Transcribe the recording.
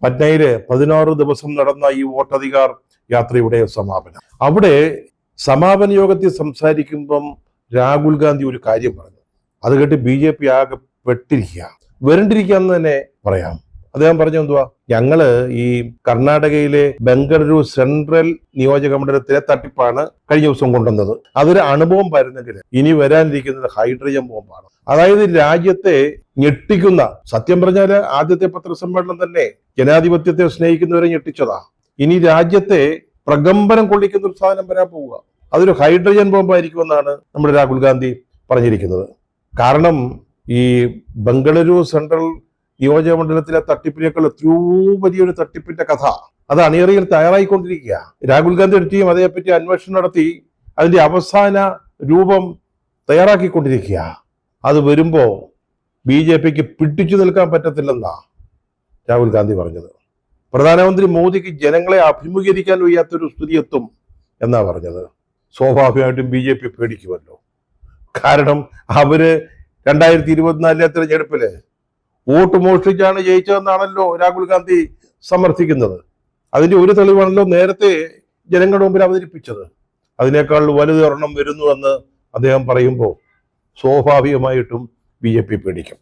പറ്റ്നയില് 16 ദിവസം നടന്ന ഈ വോട്ടധികാർ യാത്രയുടെ സമാപനം. അവിടെ സമാപന യോഗത്തിൽ സംസാരിക്കുമ്പം രാഹുൽ ഗാന്ധി ഒരു കാര്യം പറഞ്ഞു. അത് കേട്ട് BJP ആകെ വെട്ടിരിക്കുക, വരണ്ടിരിക്കാന്ന് തന്നെ പറയാം. അദ്ദേഹം പറഞ്ഞു എന്തുവാ, ഞങ്ങള് ഈ കർണാടകയിലെ ബംഗളൂരു സെൻട്രൽ നിയോജക മണ്ഡലത്തിലെ തട്ടിപ്പാണ് കഴിഞ്ഞ ദിവസം കൊണ്ടുവന്നത്. അതൊരു അണുബോംബ് ആയിരുന്നെങ്കിൽ ഇനി വരാനിരിക്കുന്നത് ഹൈഡ്രജൻ ബോംബാണ്. അതായത് രാജ്യത്തെ ഞെട്ടിക്കുന്ന, സത്യം പറഞ്ഞാല് ആദ്യത്തെ പത്രസമ്മേളനം തന്നെ ജനാധിപത്യത്തെ സ്നേഹിക്കുന്നവരെ ഞെട്ടിച്ചതാ. ഇനി രാജ്യത്തെ പ്രകമ്പനം കൊള്ളിക്കുന്ന ഒരു സാധനം വരാൻ പോവുക. അതൊരു ഹൈഡ്രജൻ ബോംബായിരിക്കുമെന്നാണ് നമ്മുടെ രാഹുൽ ഗാന്ധി പറഞ്ഞിരിക്കുന്നത്. കാരണം ഈ ബംഗളൂരു സെൻട്രൽ നിയോജക മണ്ഡലത്തിലെ തട്ടിപ്പിനേക്കാൾ എത്രയോ വലിയൊരു തട്ടിപ്പിന്റെ കഥ അത് അണിയറയിൽ തയ്യാറായിക്കൊണ്ടിരിക്കുക. രാഹുൽ ഗാന്ധിയുടെ ടീം അതേപ്പറ്റി അന്വേഷണം നടത്തി അതിന്റെ അവസാന രൂപം തയ്യാറാക്കിക്കൊണ്ടിരിക്കുക. അത് വരുമ്പോ BJPക്ക് പിടിച്ചു നിൽക്കാൻ പറ്റത്തില്ലെന്നാ രാഹുൽ ഗാന്ധി പറഞ്ഞത്. പ്രധാനമന്ത്രി മോദിക്ക് ജനങ്ങളെ അഭിമുഖീകരിക്കാൻ വയ്യാത്തൊരു സ്ഥിതി എത്തും എന്നാ പറഞ്ഞത്. സ്വാഭാവികമായിട്ടും BJP പേടിക്കുമല്ലോ. കാരണം അവര് 2024 തെരഞ്ഞെടുപ്പില് വോട്ട് മോഷ്ടിച്ചാണ് ജയിച്ചതെന്നാണല്ലോ രാഹുൽ ഗാന്ധി സമർത്ഥിക്കുന്നത്. അതിന്റെ ഒരു തെളിവാണല്ലോ നേരത്തെ ജനങ്ങളുടെ മുമ്പിൽ അവതരിപ്പിച്ചത്. അതിനേക്കാൾ വലുതൊരെണ്ണം വരുന്നുവെന്ന് അദ്ദേഹം പറയുമ്പോൾ സ്വാഭാവികമായിട്ടും BJP പേടിക്കും.